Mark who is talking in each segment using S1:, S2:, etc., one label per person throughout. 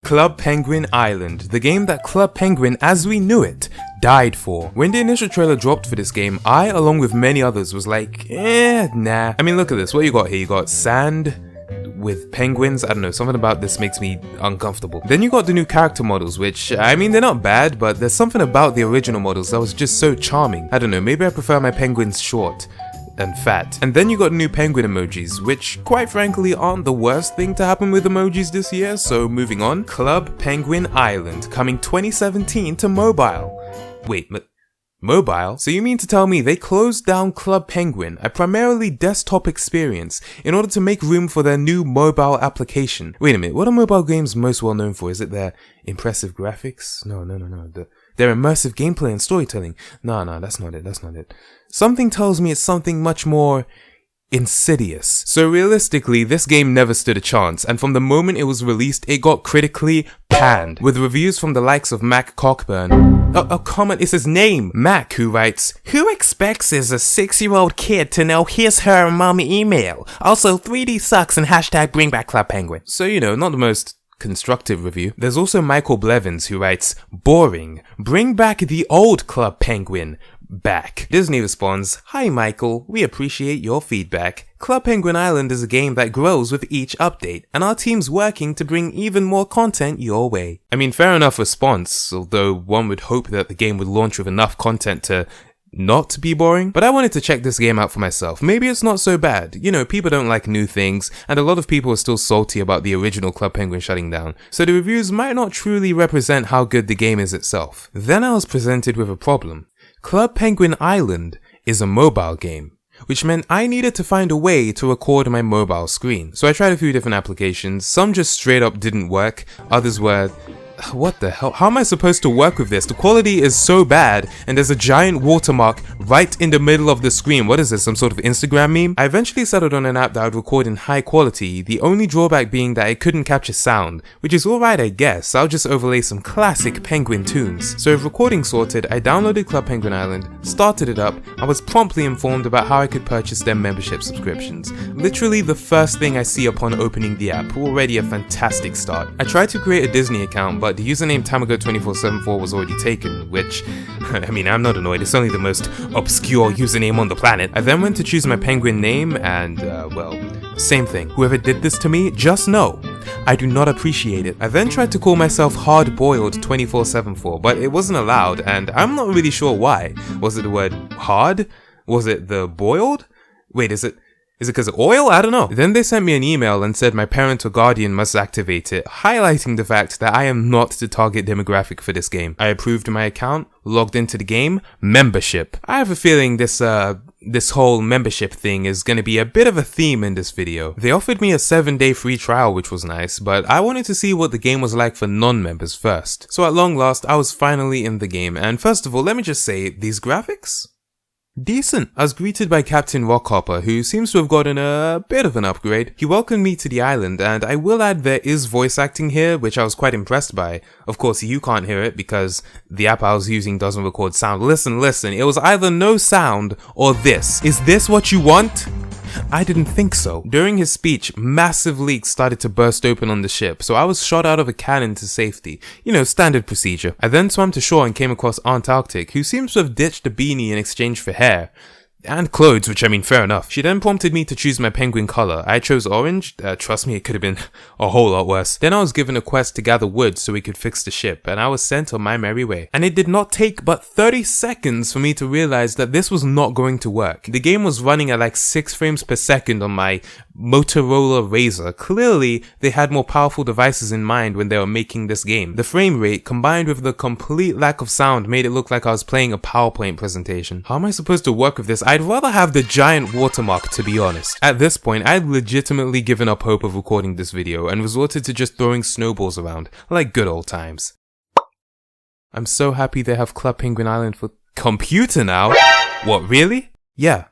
S1: Club Penguin Island, the game that Club Penguin as we knew it died for. When the initial trailer dropped for this game, I, along with many others, was like, nah. I mean, look at this, what you got here? You got sand with penguins. I don't know, something about this makes me uncomfortable. Then you got the new character models, which, I mean, they're not bad, but there's something about the original models that was just so charming. I don't know, maybe I prefer my penguins short and fat. And then you got new penguin emojis, which quite frankly aren't the worst thing to happen with emojis this year, so moving on. Club Penguin Island, coming 2017 to mobile. Wait, mobile? So you mean to tell me they closed down Club Penguin, a primarily desktop experience, in order to make room for their new mobile application? Wait a minute, what are mobile games most well known for? Is it their impressive graphics? No. Their immersive gameplay and storytelling? No, that's not it. Something tells me it's something much more insidious. So realistically, this game never stood a chance, and from the moment it was released, it got critically panned, with reviews from the likes of Mac Cockburn. A comment is his name, Mac, who writes, "Who expects as a 6-year-old kid to know here's her mommy email? Also, 3D sucks and hashtag bring back Club Penguin." So, you know, not the most constructive review. There's also Michael Blevins, who writes, "Boring. Bring back the old Club Penguin back." Disney responds, "Hi Michael, we appreciate your feedback. Club Penguin Island is a game that grows with each update, and our team's working to bring even more content your way." I mean, fair enough response, although one would hope that the game would launch with enough content to not be boring. But I wanted to check this game out for myself. Maybe it's not so bad. You know, people don't like new things, and a lot of people are still salty about the original Club Penguin shutting down, so the reviews might not truly represent how good the game is itself. Then I was presented with a problem. Club Penguin Island is a mobile game, which meant I needed to find a way to record my mobile screen. So I tried a few different applications. Some just straight up didn't work. Others were, what the hell? How am I supposed to work with this? The quality is so bad, and there's a giant watermark right in the middle of the screen. What is this, some sort of Instagram meme? I eventually settled on an app that would record in high quality, the only drawback being that it couldn't capture sound, which is alright I guess. I'll just overlay some classic Penguin tunes. So with recording sorted, I downloaded Club Penguin Island, started it up, and was promptly informed about how I could purchase their membership subscriptions. Literally the first thing I see upon opening the app, already a fantastic start. I tried to create a Disney account, but the username Tamago2474 was already taken, which, I mean, I'm not annoyed, it's only the most obscure username on the planet. I then went to choose my penguin name and, well, same thing. Whoever did this to me, just know, I do not appreciate it. I then tried to call myself Hard-Boiled2474, but it wasn't allowed, and I'm not really sure why. Was it the word hard? Was it the boiled? Wait, is it because of oil? I don't know. Then they sent me an email and said my parent or guardian must activate it, highlighting the fact that I am not the target demographic for this game. I approved my account, logged into the game, membership. I have a feeling this whole membership thing is gonna be a bit of a theme in this video. They offered me a 7-day free trial, which was nice, but I wanted to see what the game was like for non-members first. So at long last, I was finally in the game, and first of all, let me just say, these graphics? Decent. I was greeted by Captain Rockhopper, who seems to have gotten a bit of an upgrade. He welcomed me to the island, and I will add there is voice acting here, which I was quite impressed by. Of course, you can't hear it because the app I was using doesn't record sound. Listen, it was either no sound or this. Is this what you want? I didn't think so. During his speech, massive leaks started to burst open on the ship, so I was shot out of a cannon to safety. You know, standard procedure. I then swam to shore and came across Aunt Arctic, who seems to have ditched a beanie in exchange for hair. And clothes, which I mean, fair enough. She then prompted me to choose my penguin color. I chose orange. Trust me, it could have been a whole lot worse. Then I was given a quest to gather wood so we could fix the ship, and I was sent on my merry way. And it did not take but 30 seconds for me to realize that this was not going to work. The game was running at like 6 frames per second on my Motorola Razr. Clearly, they had more powerful devices in mind when they were making this game. The frame rate, combined with the complete lack of sound, made it look like I was playing a PowerPoint presentation. How am I supposed to work with this? I'd rather have the giant watermark, to be honest. At this point, I'd legitimately given up hope of recording this video and resorted to just throwing snowballs around, like good old times. I'm so happy they have Club Penguin Island for computer now. What, really? Yeah.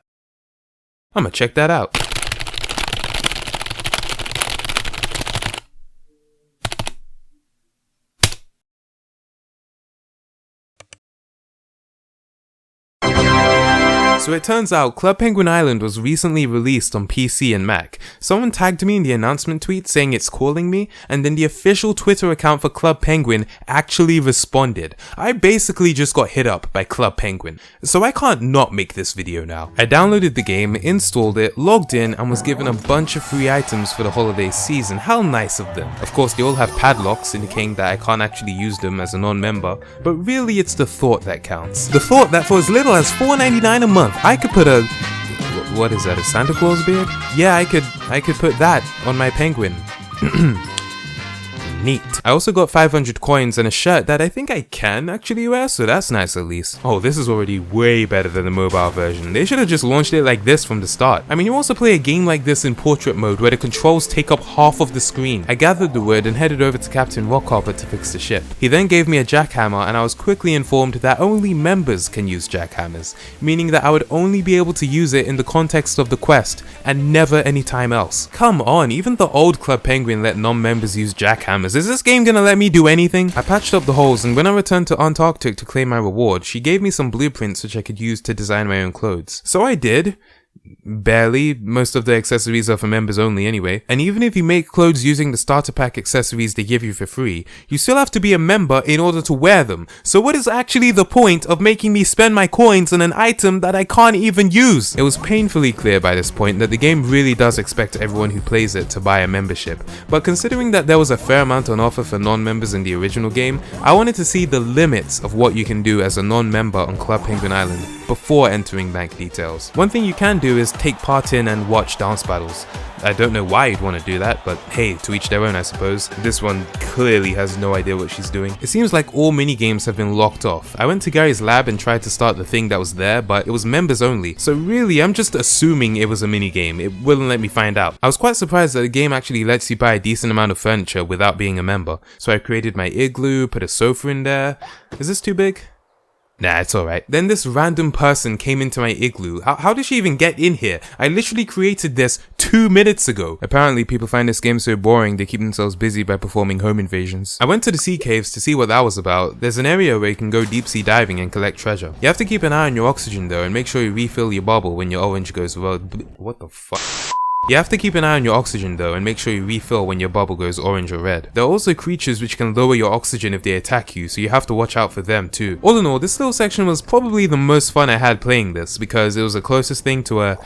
S1: I'ma check that out. So it turns out Club Penguin Island was recently released on PC and Mac. Someone tagged me in the announcement tweet saying it's calling me, and then the official Twitter account for Club Penguin actually responded. I basically just got hit up by Club Penguin, so I can't not make this video now. I downloaded the game, installed it, logged in, and was given a bunch of free items for the holiday season. How nice of them. Of course, they all have padlocks indicating that I can't actually use them as a non-member, but really it's the thought that counts. The thought that for as little as $4.99 a month, I could put a... what is that, a Santa Claus beard? Yeah, I could put that on my penguin. Neat. I also got 500 coins and a shirt that I think I can actually wear, so that's nice at least. Oh, this is already way better than the mobile version. They should have just launched it like this from the start. I mean, you also play a game like this in portrait mode where the controls take up half of the screen. I gathered the wood and headed over to Captain Rockhopper to fix the ship. He then gave me a jackhammer and I was quickly informed that only members can use jackhammers, meaning that I would only be able to use it in the context of the quest and never anytime else. Come on, even the old Club Penguin let non-members use jackhammers. Is this game gonna let me do anything? I patched up the holes, and when I returned to Antarctic to claim my reward, she gave me some blueprints which I could use to design my own clothes. So I did. Barely. Most of the accessories are for members only anyway. And even if you make clothes using the starter pack accessories they give you for free, you still have to be a member in order to wear them. So what is actually the point of making me spend my coins on an item that I can't even use? It was painfully clear by this point that the game really does expect everyone who plays it to buy a membership. But considering that there was a fair amount on offer for non-members in the original game, I wanted to see the limits of what you can do as a non-member on Club Penguin Island before entering bank details. One thing you can do is take part in and watch dance battles. I don't know why you'd want to do that, but hey, to each their own I suppose. This one clearly has no idea what she's doing. It seems like all minigames have been locked off. I went to Gary's lab and tried to start the thing that was there, but it was members only. So really, I'm just assuming it was a minigame. It wouldn't let me find out. I was quite surprised that the game actually lets you buy a decent amount of furniture without being a member. So I created my igloo, put a sofa in there. Is this too big? Nah, it's alright. Then this random person came into my igloo. How did she even get in here? I literally created this 2 minutes ago. Apparently people find this game so boring they keep themselves busy by performing home invasions. I went to the sea caves to see what that was about. There's an area where you can go deep sea diving and collect treasure. You have to keep an eye on your oxygen though and make sure you refill your bubble when your orange goes well. What the fuck? You have to keep an eye on your oxygen though and make sure you refill when your bubble goes orange or red. There are also creatures which can lower your oxygen if they attack you, so you have to watch out for them too. All in all, this little section was probably the most fun I had playing this because it was the closest thing to a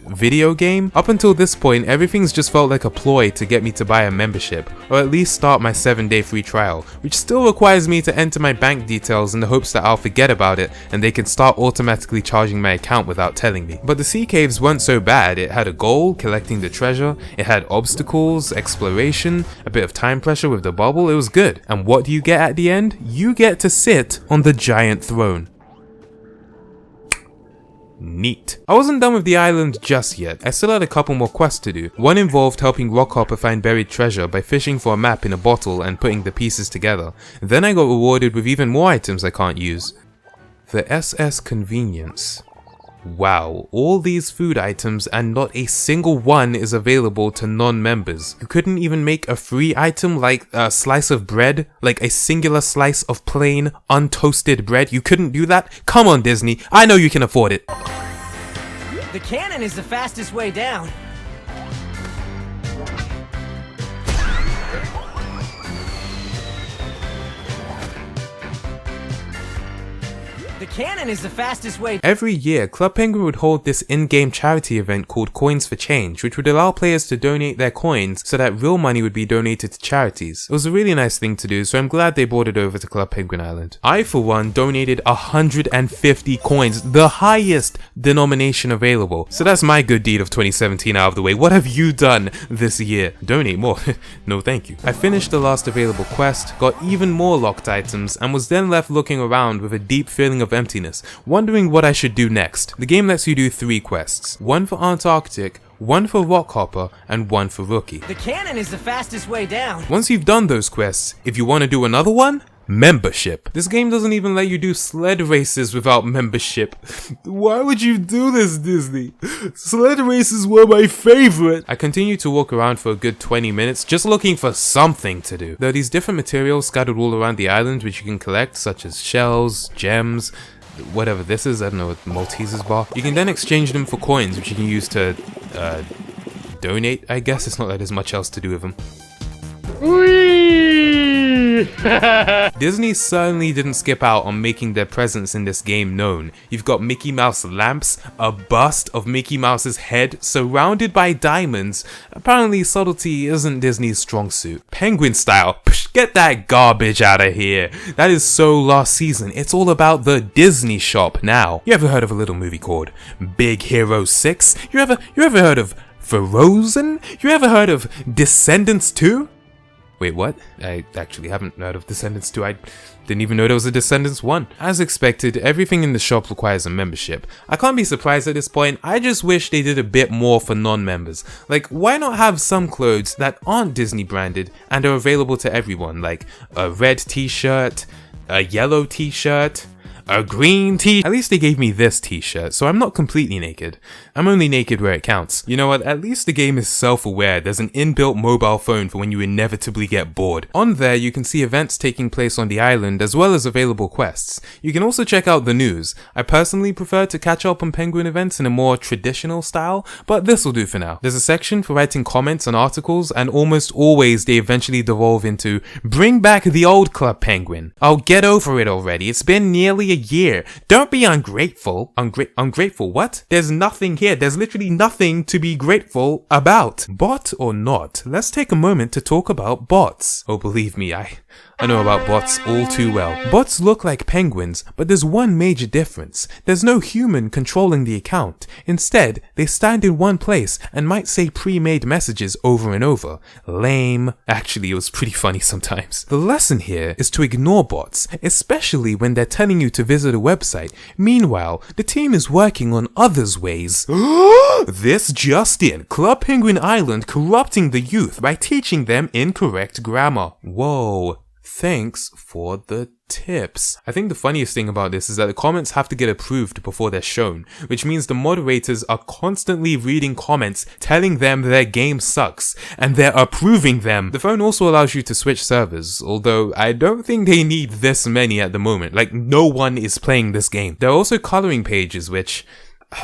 S1: video game. Up until this point, everything's just felt like a ploy to get me to buy a membership, or at least start my 7-day free trial, which still requires me to enter my bank details in the hopes that I'll forget about it and they can start automatically charging my account without telling me. But the sea caves weren't so bad. It had a goal, collecting the treasure, it had obstacles, exploration, a bit of time pressure with the bubble. It was good. And what do you get at the end? You get to sit on the giant throne. Neat. I wasn't done with the island just yet. I still had a couple more quests to do. One involved helping Rockhopper find buried treasure by fishing for a map in a bottle and putting the pieces together. Then I got rewarded with even more items I can't use. The SS Convenience. Wow, all these food items and not a single one is available to non-members. You couldn't even make a free item like a slice of bread, like a singular slice of plain, untoasted bread. You couldn't do that? Come on, Disney, I know you can afford it.
S2: The cannon is the fastest way down. The cannon is the fastest way.
S1: Every year, Club Penguin would hold this in-game charity event called Coins for Change, which would allow players to donate their coins so that real money would be donated to charities. It was a really nice thing to do, so I'm glad they brought it over to Club Penguin Island. I, for one, donated 150 coins, the highest denomination available. So that's my good deed of 2017 out of the way. What have you done this year? Donate more. No thank you. I finished the last available quest, got even more locked items, and was then left looking around with a deep feeling of emptiness, wondering what I should do next. The game lets you do 3 quests, one for Antarctic, one for Rockhopper, and one for Rookie.
S2: The cannon is the fastest way down.
S1: Once you've done those quests, if you want to do another one, membership. This game doesn't even let you do sled races without membership. Why would you do this, Disney? Sled races were my favorite. I continued to walk around for a good 20 minutes just looking for something to do. There are these different materials scattered all around the island which you can collect, such as shells, gems, whatever this is, I don't know, what Maltesers bar. You can then exchange them for coins, which you can use to donate, I guess. It's not like there's much else to do with them. Disney certainly didn't skip out on making their presence in this game known. You've got Mickey Mouse lamps, a bust of Mickey Mouse's head surrounded by diamonds. Apparently subtlety isn't Disney's strong suit. Penguin style, psh, get that garbage out of here. That is so last season. It's all about the Disney shop now. You ever heard of a little movie called Big Hero 6? You ever heard of Frozen? You ever heard of Descendants 2? Wait, what? I actually haven't heard of Descendants 2. I didn't even know there was a Descendants 1. As expected, everything in the shop requires a membership. I can't be surprised at this point. I just wish they did a bit more for non-members. Like, why not have some clothes that aren't Disney branded and are available to everyone? Like a red t-shirt, a yellow t-shirt, a green t-shirt. At least they gave me this t-shirt, so I'm not completely naked. I'm only naked where it counts. You know what, at least the game is self-aware. There's an inbuilt mobile phone for when you inevitably get bored. On there, you can see events taking place on the island as well as available quests. You can also check out the news. I personally prefer to catch up on Penguin events in a more traditional style, but this will do for now. There's a section for writing comments on articles, and almost always they eventually devolve into, bring back the old Club Penguin. Oh, get over it already. It's been nearly a year. Don't be ungrateful. Ungrateful what? There's nothing here. There's literally nothing to be grateful about. Bot or not, let's take a moment to talk about bots. Oh, believe me, I know about bots all too well. Bots look like penguins, but there's one major difference. There's no human controlling the account. Instead, they stand in one place and might say pre-made messages over and over. Lame. Actually, it was pretty funny sometimes. The lesson here is to ignore bots, especially when they're telling you to visit a website. Meanwhile, the team is working on others' ways. This just in. Club Penguin Island corrupting the youth by teaching them incorrect grammar. Whoa. Thanks for the tips. I think the funniest thing about this is that the comments have to get approved before they're shown, which means the moderators are constantly reading comments telling them their game sucks, and they're approving them. The phone also allows you to switch servers, although I don't think they need this many at the moment. Like, no one is playing this game. There are also coloring pages, which,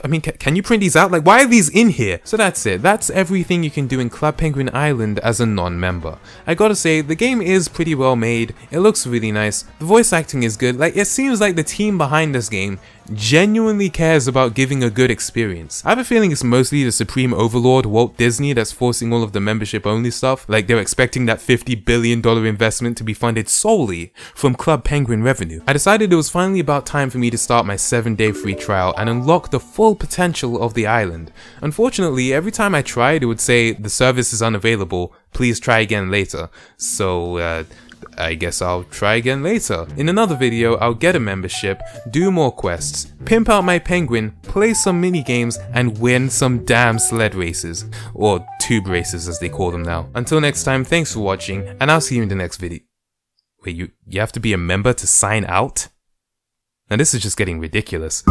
S1: I mean, can you print these out? Like, why are these in here? So that's it. That's everything you can do in Club Penguin Island as a non-member. I gotta say, the game is pretty well made. It looks really nice. The voice acting is good. Like, it seems like the team behind this game genuinely cares about giving a good experience. I have a feeling it's mostly the supreme overlord Walt Disney that's forcing all of the membership only stuff. Like, they're expecting that $50 billion investment to be funded solely from Club Penguin revenue. I decided it was finally about time for me to start my 7-day free trial and unlock the full potential of the island. Unfortunately, every time I tried, it would say the service is unavailable, please try again later. So I guess I'll try again later. In another video, I'll get a membership, do more quests, pimp out my penguin, play some mini games, and win some damn sled races. Or tube races as they call them now. Until next time, thanks for watching, and I'll see you in the next video. Wait, you have to be a member to sign out? Now this is just getting ridiculous.